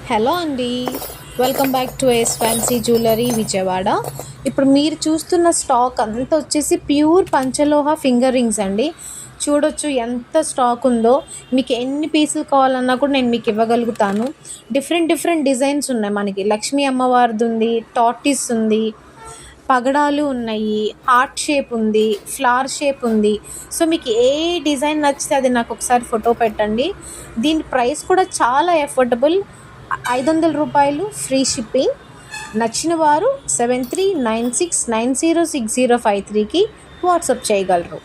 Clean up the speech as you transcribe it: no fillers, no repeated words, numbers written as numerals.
Hello అండి. Welcome back to S fancy jewellery Vijayawada. ఇప్పుడు మీరు చూస్తున్న స్టాక్ అంతా వచ్చేసి ప్యూర్ పంచలోహ ఫింగర్ రింగ్స్ అండి. చూడొచ్చు ఎంత స్టాక్ ఉందో. మీకు ఎన్ని పీసులు కావాలన్నా కూడా నేను మీకు ఇవ్వగలుగుతాను. డిఫరెంట్ డిజైన్స్ ఉన్నాయి. మనకి లక్ష్మీ అమ్మవారిది ఉంది, టార్టిస్ ఉంది, పగడాలు ఉన్నాయి, హార్ట్ షేప్ ఉంది, ఫ్లవర్ షేప్ ఉంది. సో మీకు ఏ డిజైన్ నచ్చితే అది నాకు ఒకసారి ఫోటో పెట్టండి. దీని ప్రైస్ కూడా చాలా ఎఫోర్డబుల్, 500 రూపాయలు, ఫ్రీ షిప్పింగ్. నచ్చిన వారు 7396906053కి వాట్సాప్ చేయగలరు.